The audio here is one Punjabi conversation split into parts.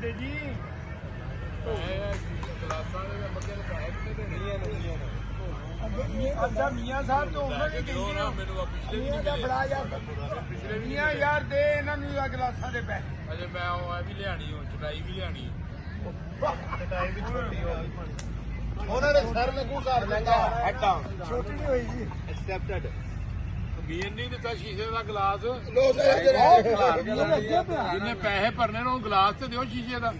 ਦਿੱਤੇ ਜੀ ਅੱਛਾ ਮੀਆਂ ਸਾਹਿਬ ਤੋਂ ਉਹਨਾਂ ਨੇ ਕਹੀਆਂ ਮੀਆਂ ਦਾ ਬੜਾ ਯਾਰ ਮੀਆਂ ਯਾਰ ਦੇ ਇਹਨਾਂ ਨੂੰ ਆ ਗਲਾਸਾਂ ਦੇ ਪੈਸੇ ਅਜੇ ਮੈਂ ਉਹ ਵੀ ਲਿਆਣੀ ਚਟਾਈ ਵੀ ਲਿਆਣੀ ਚਟਾਈ ਵੀ ਛੋਟੀ ਹੋਈ ਉਹਨਾਂ ਦੇ ਸਰ ਲੱਗੂ ਘਰ ਲੈਂਦਾ ਹਟਾਂ ਛੋਟੀ ਨਹੀਂ ਹੋਈ ਜੀ ਐਕਸੈਪਟਡ ਵੀਰ ਨਹੀਂ ਦਿੱਤਾ ਸ਼ੀਸ਼ੇ ਦਾ ਗਲਾਸ ਜਿਹਨੇ ਪੈਸੇ ਭਰਨੇ ਨੇ ਉਹ ਗਲਾਸ ਤੇ ਦਿਓ ਸ਼ੀਸ਼ੇ ਦਾ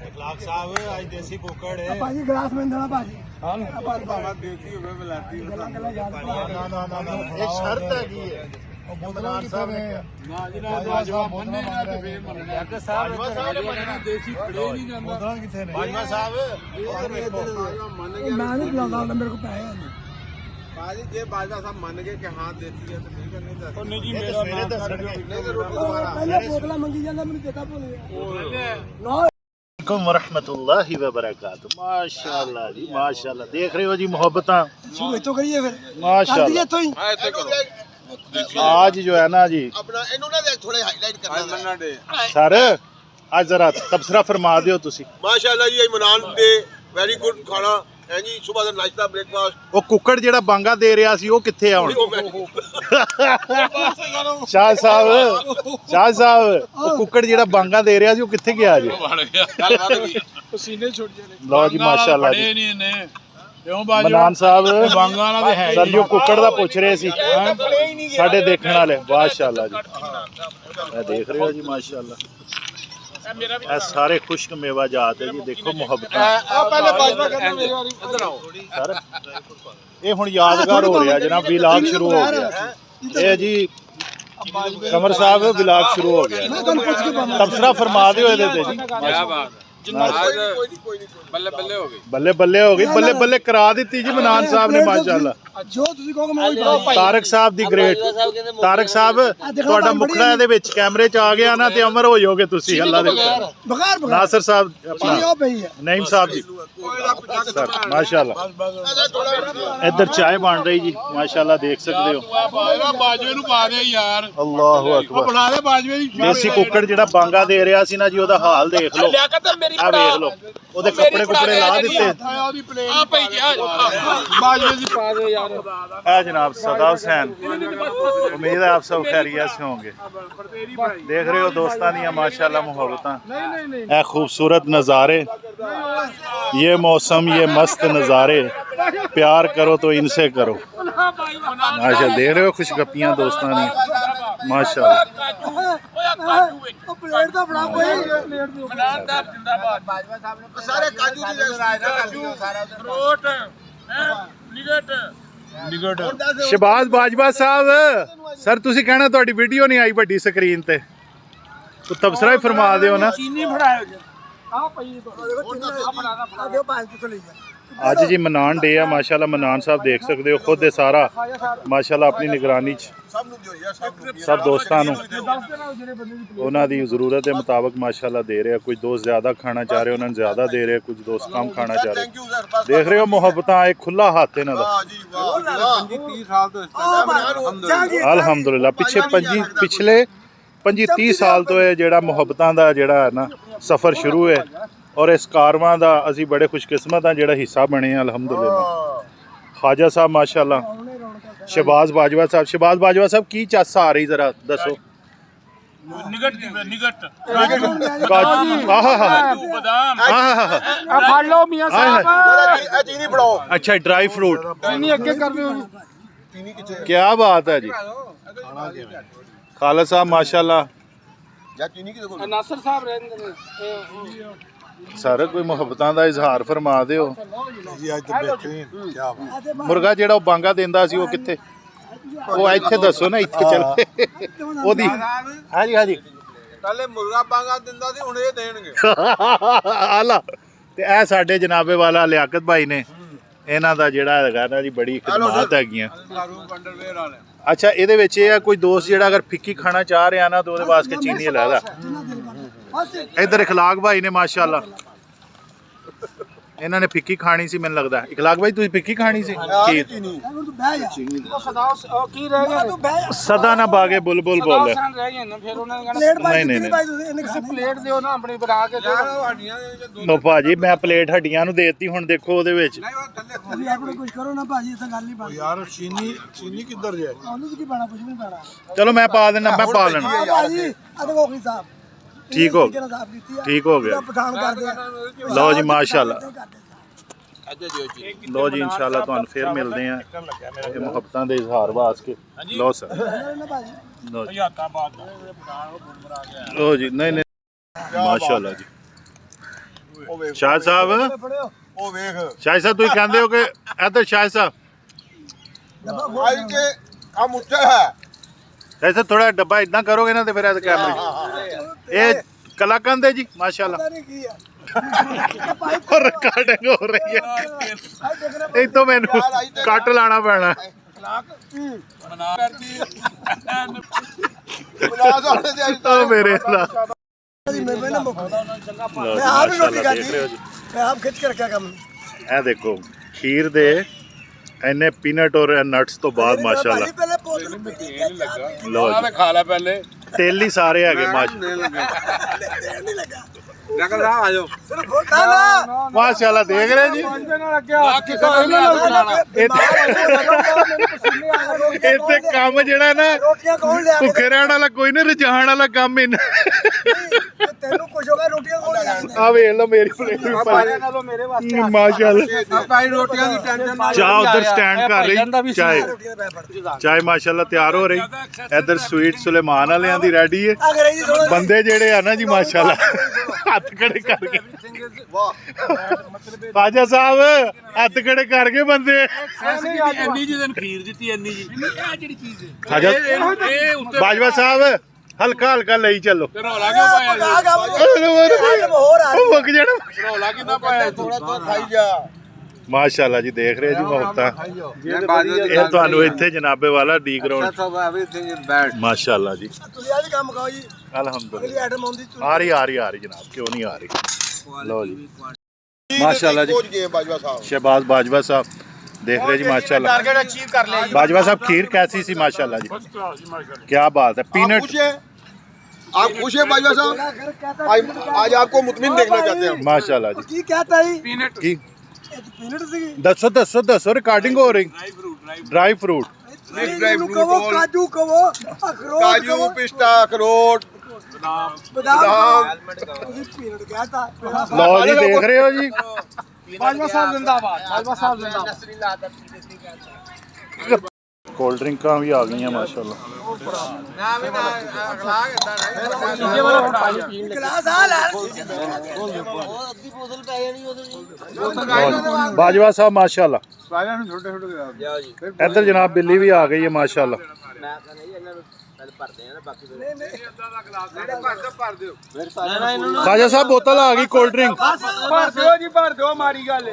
ਇਖਲਾਕ ਸਾਹਿਬ ਅੱਜ ਦੇਸੀ ਕੁੱਕੜ ਹੈ ਭਾਜੀ ਗਲਾਸ ਮੈਂ ਦੇਣਾ ਭਾਜੀ ਭਾਵੇਂ ਦੇਸੀ ਹੋਵੇ ਬਲਾਤੀ ਨਾ ਇਹ ਸ਼ਰਤ ਹੈਗੀ ਹੈ ਬੋਤਲਾਂ ਕਿੱਥੇ ਨੇ ਨਾ ਜਿਹੜਾ ਮੰਨੇ ਨਾ ਤੇ ਫੇਰ ਮੰਨਣਾ ਕਿ ਸਾਹਿਬ ਦੇਸੀ ਫੜੇ ਨਹੀਂ ਜਾਂਦਾ ਬੋਤਲਾਂ ਕਿੱਥੇ ਨੇ ਬਾਜਵਾ ਸਾਹਿਬ ਮੰਨ ਮੈਂ ਨਹੀਂ ਬੁਲਾਉਂਦਾ ਮੇਰੇ ਕੋਲ ਪੈਸੇ ਨਹੀਂ ਬਾਜੀ ਜੇ ਬਾਜਵਾ ਸਾਹਿਬ ਮੰਨ ਗਏ ਕਿ ਹਾਂ ਦੇਸੀ ਹੈ ਤਾਂ ਠੀਕ ਹੈ ਨਹੀਂ ਤਾਂ ਉਹ ਨਹੀਂ ਜੀ ਇਹ ਤਾਂ ਸਵੇਰੇ ਦੱਸਣਗੇ ਨਹੀਂ ਤਾਂ ਰੋਟੀ ਦੁਬਾਰਾ ਪਹਿਲੇ ਬੋਤਲਾਂ ਮੰਗੀ ਜਾਂਦਾ ਮੈਨੂੰ ਚੇਤਾ ਭੁੱਲ ਗਿਆ ਨਾ वालेकुम वरहमतुल्लाहि वबरकातुहू माशाअल्लाह जी माशाअल्लाह देख रहे हो जी मोहब्बत ਸ਼ੁਰੂ ਇੱਥੋਂ ਕਰੀਏ ਫਿਰ माशाअल्लाह ਇੱਥੋਂ ਹੀ ਹਾਂ ਇੱਥੇ ਕਰੋ आज जो है ना जी अपना इन्होंने देख थोड़े हाईलाइट करना ਮੰਨਾ ਡੇ सर आज जरा तबसरा फरमा दियो तुसी माशाल्लाह जी इमरान दे वेरी गुड खाना है जी सुबह का नाश्ता ब्रेकफास्ट ਉਹ ਕੁੱਕੜ ਜਿਹੜਾ ਬਾਂਗਾ ਦੇ ਰਿਹਾ ਸੀ ਉਹ ਕਿੱਥੇ ਆ ਹੁਣ ਸ਼ਾਹ ਸਾਹਿਬ ਉਹ ਕੁੱਕੜ ਜਿਹੜਾ ਬਾਂਗਾ ਦੇ ਰਿਹਾ ਸੀ ਉਹ ਕਿੱਥੇ ਗਿਆ ਜੀ ਵੜ ਗਿਆ ਗੱਲ ਵੱਧ ਗਈ ਪਸੀਨੇ ਛੁੱਟ ਜਾਣੇ ਲਓ ਜੀ ਮਾਸ਼ਾਅੱਲਾ ਜੀ ਨਹੀਂ ਇਹਨੇ ਕਿਉਂ ਬਾਜੀ ਮਨਾਨ ਸਾਹਿਬ ਬਾਂਗਾ ਵਾਲਾ ਤੇ ਹੈ ਸਰ ਜੋ ਕੁੱਕੜ ਦਾ ਪੁੱਛ ਰਹੇ ਸੀ ਸਾਡੇ ਦੇਖਣ ਵਾਲੇ ਮਾਸ਼ਾਅੱਲਾ ਜੀ ਇਹ ਦੇਖ ਰਹੇ ਹੋ ਜੀ ਮਾਸ਼ਾਅੱਲਾ ਇਹ ਸਾਰੇ ਖੁਸ਼ਕ ਮੇਵਾ ਜਾਤ ਹੈ ਜੀ ਦੇਖੋ ਮੁਹੱਬਤਾਂ ਆ ਪਹਿਲੇ ਬਾਜਵਾ ਕਰਨਾ ਮੇਰੀ ਵਾਰੀ ਇੱਧਰ ਆਓ ਸਰ ਇਹ ਹੁਣ ਯਾਦਗਾਰ ਹੋ ਰਿਹਾ ਜਨਾਬ ਵਲੌਗ ਸ਼ੁਰੂ ਹੋ ਗਿਆ ਇਹ ਜੀ ਕਮਰ ਸਾਹਿਬ ਵਲੌਗ ਸ਼ੁਰੂ ਹੋ ਗਿਆ ਮੈਂ ਤੁਹਾਨੂੰ ਪੁੱਛ ਕੇ ਪਾਵਾਂ ਤਬਸਰਾ ਫਰਮਾ ਦਿਓ ਇਹਦੇ ਤੇ ਜੀ ਕੀ ਬਾਤ ਬੱਲੇ ਬੱਲੇ ਹੋ ਗਈ ਬੱਲੇ ਬੱਲੇ ਹੋ ਗਈ ਬੱਲੇ ਬੱਲੇ ਕਰਾ ਦਿੱਤੀ ਜੀ ਮਨਾਨ ਸਾਹਿਬ ਨੇ ਮਾਸ਼ਾਅੱਲਾ ਜੋ ਤੁਸੀਂ ਕਹੋਗੇ ਮੈਂ ਉਹੀ ਪਾਵਾਂ ਤਾਰਕ ਸਾਹਿਬ ਦੀ ਗ੍ਰੇਟ ਤਾਰਕ ਸਾਹਿਬ ਤੁਹਾਡਾ ਮੁਖੜਾ ਇਹਦੇ ਵਿੱਚ ਕੈਮਰੇ 'ਚ ਆ ਗਿਆ ਨਾ ਤੇ ਅਮਰ ਹੋ ਜਾਓਗੇ ਤੁਸੀਂ ਅੱਲਾ ਦੇ ਬਗਾਰ ਨਾਸਰ ਸਾਹਿਬ ਆਪਣਾ ਉਹ ਪਈ ਹੈ ਨਈਮ ਸਾਹਿਬ ਜੀ ਸਰ ਮਾਸ਼ਾਅੱਲਾ ਇੱਧਰ ਚਾय ਬਣ ਰਹੀ ਜੀ ਮਾਸ਼ਾਅੱਲਾ ਦੇਖ ਸਕਦੇ ਹੋ ਬਾਜਵੇ ਨੂੰ ਪਾ ਦੇ ਯਾਰ ਅੱਲਾਹੁ ਅਕਬਰ ਬਣਾ ਦੇ ਬਾਜਵੇ ਦੀ ਦੇਸੀ ਕੁੱਕੜ ਜਿਹੜਾ ਬਾਂਗਾ ਦੇ ਰਿਹਾ ਸੀ ਨਾ ਜੀ ਉਹਦਾ ਹਾਲ ਦੇਖ ਲਓ ਆ ਵੇਖ ਲਓ ਉਹਦੇ ਕੱਪੜੇ ਕੁਪੜੇ ਲਾ ਦਿੱਤੇ ਉਹਦੀ ਪਲੇਨ ਆ ਪਈ ਜਾ ਬਾਜਵੇ ਦੀ ਪਾ ਦੇ ਯਾਰ है जनाब सदा हुसैन उम्मीद है आप सब खैरियत से होंगे देख रहे हो दोस्तां दी माशाल्लाह मुहब्बतां ऐ खूबसूरत नज़ारे ये मौसम ये मस्त नज़ारे प्यार करो तो इनसे करो माशा देख रहे हो खुशगपियां दोस्तां दी माशाल्लाह ਉਹ ਪਲੇਟ ਤਾਂ ਬਣਾ ਕੋਈ ਪਲੇਟ ਦੀ ਮਨਾਨਦਾਰ ਜਿੰਦਾਬਾਦ ਬਾਜਵਾ ਸਾਹਿਬ ਨੇ सारे काजू दी ਕਾਜੂ ਫਰੂਟ ਨਿਗਟ शहबाज बाजवा साहब सर तुसी कहना ਤੁਹਾਡੀ ਵੀਡੀਓ ਨਹੀਂ ਆਈ ਵੱਡੀ ਸਕਰੀਨ ਤੇ ਤੋ ਤਬਸਰਾ ਹੀ ਫਰਮਾ ਦਿਓ ਨਾ ਚੀਨੀ ਫੜਾਇਓ ਜੀ ਆ ਪਈ ਆ ਦਿਓ ਪਾਸ ਤੋਂ ਲਈ ਜਾ ਅੱਜ ਜੀ ਮਨਾਨ ਡੇ ਆ ਮਾਸ਼ਾਅੱਲਾ ਮਨਾਨ ਸਾਹਿਬ ਦੇਖ ਸਕਦੇ ਹੋ ਖੁਦ ਇਹ ਸਾਰਾ ਮਾਸ਼ਾਅੱਲਾ ਆਪਣੀ ਨਿਗਰਾਨੀ ਚ सब नु दियो यार सब नु ਸਭ ਦੋਸਤਾਂ ਨੂੰ ਦੱਸ ਦੇਣਾ ਜਿਹੜੇ ਬੰਦੇ ਦੀ ਉਹਨਾਂ ਦੀ ਜ਼ਰੂਰਤ ਦੇ ਮੁਤਾਬਕ ਮਾਸ਼ਾਅੱਲਾ ਦੇ ਰਿਹਾ ਕੁਝ ਦੋਸਤ ਜ਼ਿਆਦਾ ਖਾਣਾ ਚਾਹ ਰਹੇ ਉਹਨਾਂ ਨੂੰ ਜ਼ਿਆਦਾ ਦੇ ਰਹੇ ਕੁਝ ਦੋਸਤ ਕਮ ਖਾਣਾ ਚਾਹ ਰਹੇ थैंक यू सर बस ਦੇਖ ਰਹੇ ਹੋ ਮੁਹੱਬਤਾਂ ਇੱਕ ਖੁੱਲਾ ਹੱਥ ਇਹਨਾਂ ਦਾ वाह जी वाह 30 ਸਾਲ ਤੋਂ ਅਲਹਮਦੁਲਿਲਾ ਪਿਛਲੇ 25-30 ਸਾਲ ਤੋਂ ਇਹ ਜਿਹੜਾ ਮੁਹੱਬਤਾਂ ਦਾ ਜਿਹੜਾ ਹੈ ਨਾ ਸਫ਼ਰ ਸ਼ੁਰੂ ਹੈ ਔਰ ਇਸ ਕਾਰਵਾਂ ਦਾ ਅਸੀਂ ਬੜੇ ਖੁਸ਼ਕਿਸਮਤ ਹਾਂ ਜਿਹੜਾ ਹਿੱਸਾ ਬਣੇ ਹਾਂ ਅਲਹਮਦੁਲਿਲਾ ਖਾਜਾ ਸਾਹਿਬ ਮਾਸ਼ਾਅੱਲਾ शहबाज बाजवा साहब की चास आ रही जरा दसो ਨਿਗਟ ਦੀ ਨਿਗਟ काजू ਬਦਾਮ ਆ ਫੜ ਲਓ ਮੀਆਂ ਸਾਹਿਬ ए चीनी फड़ाओ अच्छा ड्राई फ्रूट ਚੀਨੀ ਅੱਗੇ ਕਰ ਦਿਓ चीनी किथे क्या बात है जी खालिद साहब माशाल्लाह या चीनी की देखो ਨਾਸਰ ਸਾਹਿਬ ਰਹਿੰਦੇ ਨੇ सर कोई ਮੁਹੱਬਤਾਂ ਦਾ ਇਜ਼ਹਾਰ ਫਰਮਾ ਦਿਓ जी आज तो बेहतरीन क्या बात ਮੁਰਗਾ ਜਿਹੜਾ ਉਹ ਬਾਂਗਾ ਦਿੰਦਾ ਸੀ ਉਹ ਕਿੱਥੇ ਉਹ ਇੱਥੇ ਦੱਸੋ ਨਾ ਇੱਥੇ ਚੱਲ ਉਹਦੀ ਹਾਂਜੀ ਹਾਂਜੀ ਪਹਿਲੇ ਮੁਰਗਾ ਬਾਂਗਾ ਦਿੰਦਾ ਸੀ ਹੁਣ ਇਹ ਦੇਣਗੇ ਆਲਾ ਤੇ ਇਹ ਸਾਡੇ ਜਨਾਬੇ ਵਾਲਾ ਲਿਆਕਤ ਭਾਈ ਨੇ ਇਹਨਾਂ ਦਾ ਜਿਹੜਾ ਹੈਗਾ ਨਾ ਜੀ ਬੜੀ ਖਿਦਮਤ ਹੈਗੀਆਂ ਮਾਰੂਫ ਅੰਡਰਵੇਅਰ ਵਾਲੇ ਅੱਛਾ ਇਹਦੇ ਵਿੱਚ ਇਹ ਆ ਕੋਈ ਦੋਸਤ ਜਿਹੜਾ ਅਗਰ ਫਿੱਕੀ ਖਾਣਾ ਚਾਹ ਰਿਹਾ ਨਾ ਤਾਂ ਉਹਦੇ ਵਾਸਤੇ ਚੀਨੀ ਅਲੱਗਾ ਇਧਰ ਇਖਲਾਕ ਭਾਈ ਨੇ ਮਾਸ਼ਾਅੱਲਾ ਇਹਨਾਂ ਨੇ ਫਿੱਕੀ ਖਾਣੀ ਸੀ ਮੈਨੂੰ ਲੱਗਦਾ। ਇਖਲਾਕ ਭਾਈ ਤੁਸੀਂ ਫਿੱਕੀ ਖਾਣੀ ਸੀ ਖੀਰ। ਸਦਾ ਨਾ ਬਾਗੇ ਬੁਲਬੁਲ ਬੋਲੇ। ਨਹੀਂ ਨਹੀਂ ਲੋ ਭਾਜੀ ਮੈਂ ਪਲੇਟ ਹੱਡੀਆਂ ਨੂੰ ਦੇਤੀ ਹੁਣ ਦੇਖੋ ਉਹਦੇ ਵਿੱਚ ਕੁਝ ਕਰੋ ਨਾ ਭਾਜੀ ਇਥੇ ਗੱਲ ਨਹੀਂ ਬਣ ਯਾਰ ਚੀਨੀ ਕਿੱਧਰ ਜਾਏ? ਉਹਨੂੰ ਕੀ ਪਾਣਾ ਕੁਝ ਨਹੀਂ ਪਾਣਾ ਚਲੋ ਮੈਂ ਪਾ ਦੇਣਾ ਮੈਂ ਪਾ ਲੈਣਾ ਭਾਜੀ ਆ ਦੇਖੋ ਕੀ ਸਾਹਿਬ ਠੀਕ ਹੋ ਠੀਕ ਹੋ ਗਿਆ ਪਠਾਨ ਕਰਦੇ ਆ ਲਓ ਜੀ ਮਾਸ਼ਾਅੱਲਾ। ਲਓ ਜੀ ਇਨਸ਼ਾਅੱਲਾ ਤੁਹਾਨੂੰ ਫਿਰ ਮਿਲਦੇ ਆ ਇਹ ਮੁਹੱਬਤਾਂ ਦੇ ਇਜ਼ਹਾਰ ਵਾਸਤੇ। ਲਓ ਸਰ ਲਓ ਜੀ ਲਓ ਜੀ ਨਹੀਂ ਨਹੀਂ ਮਾਸ਼ਾਅੱਲਾ ਜੀ। ਸ਼ਾਹ ਸਾਹਿਬ ਉਹ ਵੇਖ ਸ਼ਾਹ ਸਾਹਿਬ ਤੁਸੀਂ ਕਹਿੰਦੇ ਹੋ ਕਿ ਇਹ ਤਾਂ ਸ਼ਾਹ ਸਾਹਿਬ ਭਾਈ ਕੇ ਕੰਮ ਉੱਚਾ ਹੈ। ਐਸਾ ਥੋੜਾ ਡੱਬਾ ਇਦਾਂ ਕਰੋਗੇ ਨਾ ਤੇ ਫਿਰ ਇਹ ਕੈਮਰੇ ਇਹ ਕਲਾਕੰਦ ਹੈ ਜੀ ਮਾਸ਼ਾਅੱਲਾ। और रिकॉर्डिंग हो रही है एक तो मैंने कट लाना पैना मेरे ਇਹ ਦੇਖੋ ਖੀਰ ਦੇ ਇੰਨੇ ਪੀਨਟ ਔਰ ਨਟਸ ਤੋਂ ਬਾਅਦ ਮਾਸ਼ਾਅੱਲਾ ਲਓ ਜੀ ਖਾ ਲੈ ਪਹਿਲੇ ਤੇਲ ਹੀ ਸਾਰੇ ਹੈਗੇ ਮਾਸ਼ਾਅੱਲਾ ਮਾਸ਼ਾਅੱਲਾ ਦੇਖ ਰਹੇ ਜੀ ਇੱਥੇ ਕੰਮ ਜਿਹੜਾ ਨਾ ਭੁੱਖੇ ਰਹਿਣ ਵਾਲਾ ਕੋਈ ਨਹੀਂ ਰਜਾਣ ਵਾਲਾ ਕੰਮ ਤੈਨੂੰ ਕੁਝ ਹੋ ਗਿਆ ਰੋਟੀਆਂ ਕੋਲ ਜਾਂਦੇ ਆ ਵੇਖ ਲਓ ਮੇਰੀ ਪਲੇਟ ਵੀ ਮਾਸ਼ਾਅੱਲਾ ਭਾਈ ਰੋਟੀਆਂ ਦੀ ਟੈਨਸ਼ਨ ਚਾਹ ਉਧਰ ਸਟੈਂਡ ਕਰ ਰਹੀ ਚਾय ਚਾय ਮਾਸ਼ਾਅੱਲਾ ਤਿਆਰ ਹੋ ਰਹੀ ਇਧਰ ਸਵੀਟ ਸੁਲੇਮਾਨ ਵਾਲਿਆਂ ਦੀ ਰੈਡੀ ਹੈ ਬੰਦੇ ਜਿਹੜੇ ਆ ਨਾ ਜੀ ਮਾਸ਼ਾਅੱਲਾ ਹੱਥ ਖੜੇ ਕਰਕੇ ਖਾਜਾ ਸਾਹਿਬ ਹੱਥ ਖੜੇ ਕਰਕੇ ਬੰਦੇ ਇੰਨੀ ਜੀ ਦਿਨ ਖੀਰ ਦਿੱਤੀ ਇੰਨੀ ਜੀ ਇਹ ਜਿਹੜੀ ਚੀਜ਼ ਹੈ ਖਾਜਾ ਬਾਜਵਾ ਸਾਹਿਬ ਹਲਕਾ ਹਲਕਾ ਲਈ ਚੱਲੋ ਰੌਲਾ ਕਿਉਂ ਪਾਇਆ ਹੋਰ ਆ ਮੁੱਕ ਜਾਣਾ ਰੌਲਾ ਕਿੰਨਾ ਪਾਇਆ ਥੋੜਾ ਥੋੜਾ ਖਾਈ ਜਾ ਮਾਸ਼ਾਅੱਲਾ ਜੀ ਦੇਖ ਰਹੇ ਜੀ ਮੁਹੱਬਤਾਂ ਇਹ ਤੁਹਾਨੂੰ ਇੱਥੇ ਜਨਾਬੇ ਵਾਲਾ ਡੀ ਗਰਾਊਂਡ ਮਾਸ਼ਾਅੱਲਾ ਜੀ ਤੁਸੀਂ ਆ ਵੀ ਕੰਮ ਖਾਓ ਜੀ ਅਲਹਮਦੁਲਿਲਾ ਅਗਲੀ ਆਈਟਮ ਆਉਂਦੀ ਆ ਰਹੀ ਜਨਾਬ ਕਿਉਂ ਨਹੀਂ ਆ ਰਹੀ ਲਓ ਜੀ ਮਾਸ਼ਾਅੱਲਾ ਜੀ ਪਹੁੰਚ ਗਏ ਬਾਜਵਾ ਸਾਹਿਬ शहबाज बाजवा साहब देख रहे जी माशाल्लाह टारगेट अचीव कर लिया जी। बाजवा साहब खीर कैसी सी माशाल्लाह जी क्या बात है आप पीनट खुश हैं? आप खुश हैं बाजवा साहब? आज आपको मुतमिन देखना चाहते हैं। माशाल्लाह जी ਕੀ ਕਹਤਾ ਜੀ की ਪੀਨਟ ਸੀਗੀ दसो रिकॉर्डिंग हो रही ड्राई फ्रूट ਇਹਨੂੰ ਕਹੋ ਕਾਜੂ ਕਹੋ ਅਖਰੋਟ काजू पिस्ता अखरोट ਬਦਾਮ ਤੁਸੀਂ ਪੀਨਟ ਕਹਤਾ लो जी देख रहे हो जी बाजवा साहब जिंदाबाद बाजवा साहब जिंदाबाद कोल्ड ड्रिंकां भी आ गई हैं माशाल्लाह ਗਲਾਸ ਆ ਲੈ बाजवा साहब माशाल्लाह इधर जनाब बिल्ली भी आ गई है माशाल्लाह खाजा साहब बोतल आ गई कोल्ड ड्रिंक भर दो जी भर दो मारी गल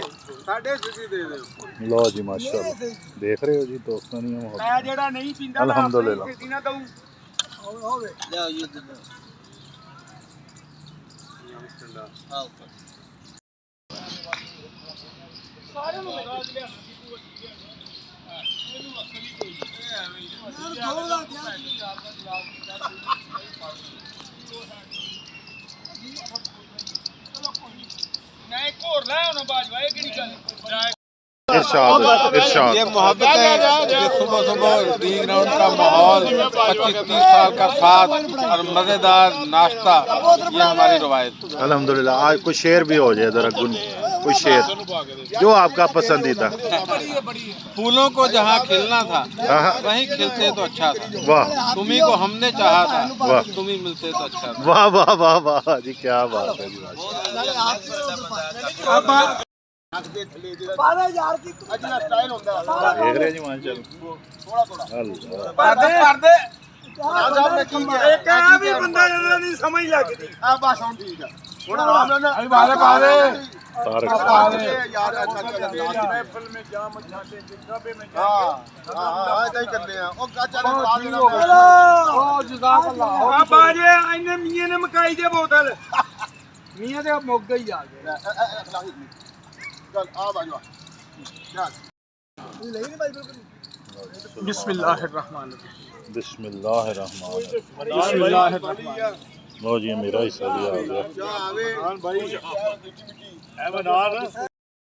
लो जी माशाल्लाह देख रहे हो जी दोस्तों ने मैं जेड़ा नहीं पींदा अल्हम्दुलिल्लाह छेती ना दऊं नहीं घोर ला हुन बाजवा ये केड़ी गल इरशाद ये मोहब्बत है ये सुबह सुबह डी ग्राउंड का माहौल 25-30 साल का साथ और मजेदार नाश्ता ये हमारी रवायत। अल्हम्दुलिल्लाह आज कोई शेर भी हो जाए जरा कोई शेर जो आपका पसंदीदा फूलों को जहाँ खिलना था हाँ। वहीं खिलते तो अच्छा था। वाह तुम्ही को हमने चाहा था वाह। तुम ही मिलते तो अच्छा था। वाह वाह वाह वाह जी क्या बात है जी 12000 की अजला स्टाइल होता है। देख रहे जी माशाल्लाह अल्लाह कर दे साहब ने की है एक आ भी बंदा जरा नहीं समझ लगदी अब बस हम ठीक है थोड़ा आराम लेना अभी बाले पाले तारक यार अच्छा अच्छा महफिल में जाम जाते जिंदाबे में हां हां ऐसा ही करते हैं ओ काचा ने पा देना ओ जज़ाकल्लाह आ बाजे इन्ने मियां ने मकाई दे बोतल मियां ते मुक गई आ गए चल आ बाजवा चल बिस्मिल्लाहिर्रहमानिर्रहीम लो जी मेरा हिस्सा भी आ गया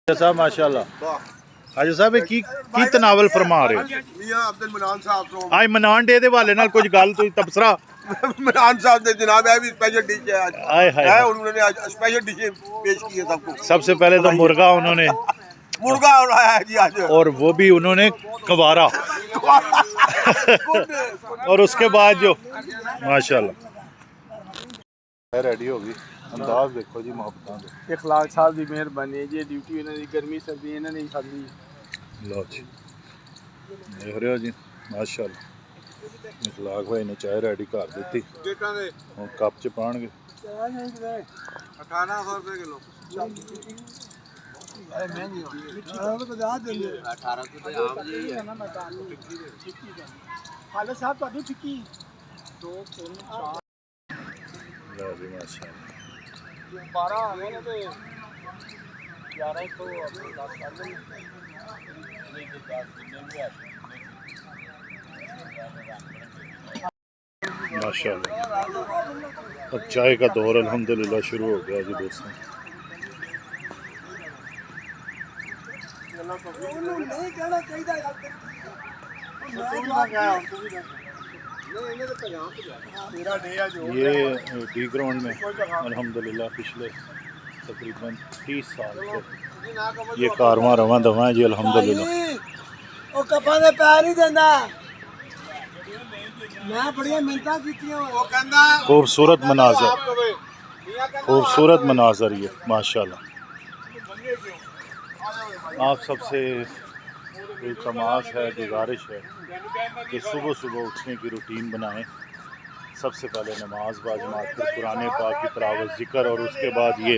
साहब माशाल्लाह हाजी साहब की तनावल फरमा रहे हो मियां अब्दुल मनान साहब तो आज मनान डे दे हवाले नाल कुछ गल तुसी तबसरा मनान साहब ने जनाब है भी स्पेशल डिश है आज आए हाय है उन्होंने आज स्पेशल डिश पेश की है सबको सबसे पहले तो मुर्गा उन्होंने मुर्गा बनाया है जी आज और वो भी उन्होंने कवारा और उसके बाद जो माशाल्लाह रेडी होगी अंदाज देखो जी मोहब्बतां दे इखलाक साहब की मेहरबानी जी ड्यूटी इन्होंने गर्मी सर्दी इन्होंने ही खाधी लो जी देख रहे हो जी माशाल्लाह इखलाक भाई ने चाय रेडी कर दी और कप च पाएंगे 1800 रुपए किलो ਹਾਲੇ ਸਾਹਿਬ ਤੁਹਾਡੀ ਫਿੱਕੀ लो जी माशाल्लाह 12 ਆ ਗਏ ਨੇ ਤੇ 11 ਤੋਂ 10 ਕਰ ਦੇਣ माशाल्लाह अब चाय का दौर अल्हम्दुलिल्लाह शुरू हो गया जी दोस्तों ਉਹਨੂੰ ਨਹੀਂ ਕਹਿਣਾ ਚਾਹੀਦਾ ਯਾਰ ये डी ग्राउंड में अल्हम्दुलिल्लाह पिछले तकरीबन 30 साल से ये कारवां रवां दवां है जी अल्हम्दुलिल्लाह ਉਹ ਕੱਪਾਂ ਦੇ ਪੈਰ ਨਹੀਂ ਦਿੰਦਾ ਮੈਂ ਬੜੀਆਂ ਮਿਹਨਤਾਂ ਕੀਤੀਆਂ वो कहंदा खूबसूरत मनाजर ये माशाल्लाह आप सबसे इल्तमास है गुजारिश है कि सुबह सुबह उठने की रूटीन बनाएं सबसे पहले नमाज बाजमात फिर कुरान पाक की तिलावत ज़िक्र और उसके बाद ये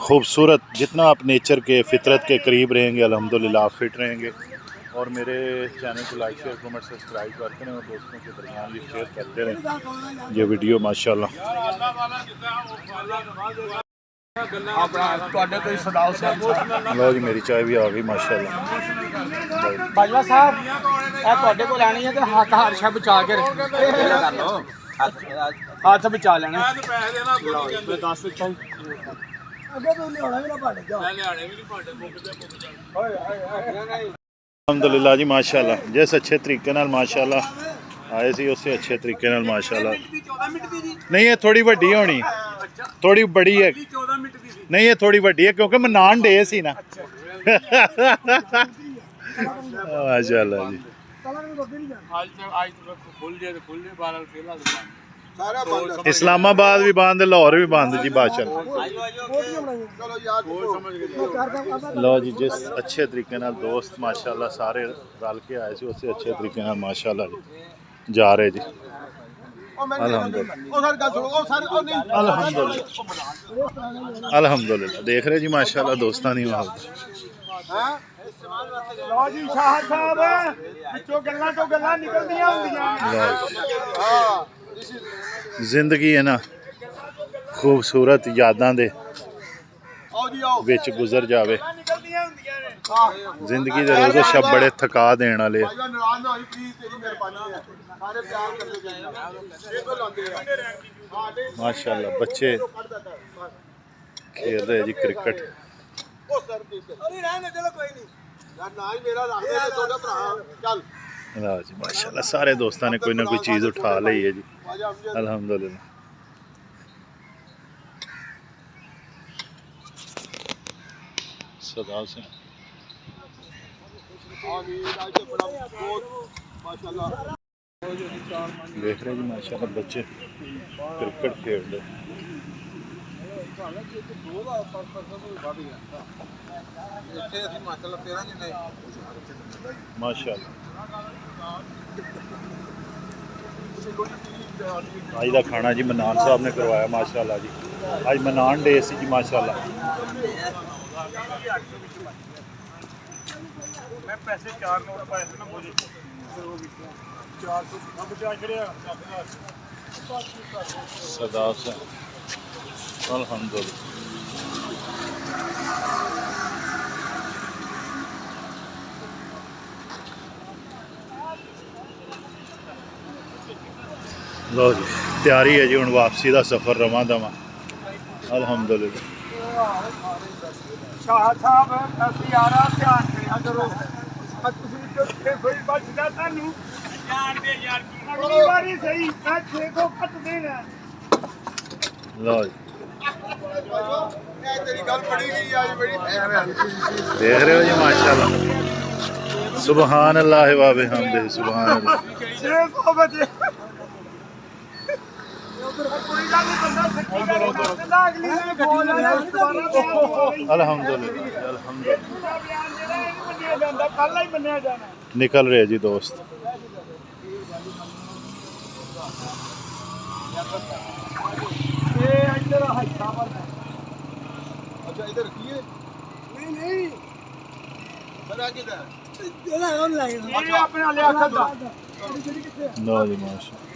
खूबसूरत जितना आप नेचर के फितरत के करीब रहेंगे अल्हम्दुलिल्लाह आप फिट रहेंगे और मेरे चैनल को लाइक शेयर कमेंट सब्सक्राइब करते रहें और दोस्तों के दरमियान ये शेयर करते रहें ये वीडियो माशाल्लाह ਆਪਣਾ ਤੁਹਾਡੇ ਕੋਈ ਸਦਾਉ ਸਾਹਿਬ लो जी मेरी चाय भी आ गई माशाल्लाह ਬਾਜਵਾ ਸਾਹਿਬ ਇਹ ਤੁਹਾਡੇ ਕੋਲ ਆਣੀ ਹੈ ਤੇ ਹੱਥ ਹਰਸ਼ਾ ਬਚਾ ਕੇ ਰੱਖੋ ਕਰ ਲਓ ਹੱਥ ਬਚਾ ਲੈਣਾ ਮੈਂ ਪੈਸੇ ਦੇਣਾ ਕੋਈ 10 ਦਿੱਤਾ ਅੱਗੇ ਤੋਂ ਲਿਆਉਣਾ ਵੀ ਨਾ ਭਾੜੇ ਜਾ अल्हम्दुलिल्लाह जी माशाल्लाह जिस अच्छे तरीके नाल माशाल्लाह आए सी उससे अच्छे तरीके नाल माशाल्लाह नहीं ये थोड़ी वड्डी होनी थोड़ी बड़ी है नहीं ये थोड़ी वड्डी है क्योंकि मनान डे सी ना माशाल्लाह जी ਤਲਾ ਨੂੰ ਰੋਟੀ ਨਹੀਂ ਜਾਣਾ ਅੱਜ ਖੁੱਲ ਜੇ 12 ਪਹਿਲਾ ਦੁਕਾਨ सारा बंद है। इस्लामाबाद भी बंद लाहौर भी बंद जी माशाल्लाह ਰੋਟੀਆਂ ਬਣਾਈਆਂ चलो यार ਮੈਂ ਕਰਦਾ ਆਂਦਾ लो जी जिस अच्छे तरीके नाल दोस्त माशाल्लाह सारे रल के आए सी उससे अच्छे तरीके नाल माशाल्लाह जी जा रहे जी अल्हम्दुलिल्लाह ओ सर गल सुनो ओ सर ओ नहीं अल्हम्दुलिल्लाह अल्हम्दुलिल्लाह देख रहे जी माशाल्लाह दोस्तां दी मोहब्बत हां ਲਓ ਜੀ ਸ਼ਾਹ ਸਾਹਿਬ ਵਿੱਚੋਂ ਗੱਲਾਂ ਤੋਂ ਗੱਲਾਂ ਨਿਕਲਦੀਆਂ ਹੁੰਦੀਆਂ हां जिंदगी है ना खूबसूरत यादां दे आओ जी आओ विच गुजर जावे ਨਿਕਲਦੀਆਂ ਹੁੰਦੀਆਂ ਨੇ जिंदगी दे रोज़े शब बड़े थका देने वाले भाईवा नाराज ना होई प्लीज तेरी मेहरबानी है सारे प्यार करते जाए ये तो लांदे हैं हां दे माशाल्लाह बच्चे खेल रहे जी क्रिकेट ओ सर दे ਅਰੇ ਰਹਿਣ ਚਲੋ ਕੋਈ ਨਹੀਂ यार ना ही मेरा रख दे तोड़ा भरा चल हाँ जी माशाल्लाह सारे दोस्तों ने कोई ना कोई चीज़ उठा ली है जी आजा अमजद अल्हम्दुलिल्लाह सदा से आमीन आज तो बड़ा बहुत माशाल्लाह देख रहे जी माशाल्लाह बच्चे क्रिकेट खेल रहे ਇੱਥੇ ਅਸੀਂ ਮਾਸ਼ਾਅੱਲਾ 13 ਜਣੇ माशाल्लाह आज का खाना जी मनान साहब ने करवाया माशाल्लाह जी आज मनान डे सी जी माशाल्लाह ਮੈਂ ਪੈਸੇ 4 ਨੋਟ ਪਾਏ ਸੀ ਨਾ ਮੁਝੇ 400 ਬਚਾ ਛੜਿਆ सदा से अल्हम्दुलिल्लाह ਲਓ ਜੀ ਤਿਆਰੀ ਹੈ ਜੀ ਹੁਣ ਵਾਪਸੀ ਦਾ ਸਫ਼ਰ ਰਵਾਂ ਦਵਾਂ ਅਲਹਮਦੁਲਿਲਾ ਸ਼ਾਹ ਸਾਹਿਬ ਅਸੀਂ ਯਾਰਾ ਧਿਆਨ ਕਰਿਆ ਕਰੋ ਤੁਸੀਂ ਕਿੱਥੇ ਕੋਈ ਬਚਦਾ ਤੁਹਾਨੂੰ ਜਾਣ ਦੇ ਯਾਰ ਅਗਲੀ ਵਾਰੀ ਸਹੀ ਮੈਂ 600 ਕੱਟ ਦੇਣਾ ਲਓ ਜੀ तेरी गल पड़ी गई आज बड़ी देख रहे हो जी माशाल्लाह सुबहान अल्लाह व बिहम्दिही सुबहान अल्लाह 600 बजे ਕੋਈ ਗੱਲ ਨਹੀਂ ਬੰਦਾ ਸੱਚੀ ਗੱਲ ਕਰਦਾ ਅਗਲੀ ਨੇ ਬੋਲ अल्हम्दुलिल्लाह अल्हम्दुलिल्लाह ਬਿਆਨ ਜਿਹੜਾ ਇਹ ਮੰਨਿਆ ਜਾਂਦਾ ਕੱਲ ਹੀ ਮੰਨਿਆ ਜਾਣਾ निकल रहे जी दोस्त ਇਹ ਇੱਧਰ ਹੱਥਾਂ ਪਰ अच्छा इधर रखिए नहीं नहीं सर आगे इधर तेरा कौन लाएगा ਇਹ ਆਪਣੇ ਵਾਲੇ ਆਖਰ ਦਾ लो जी माशाल्लाह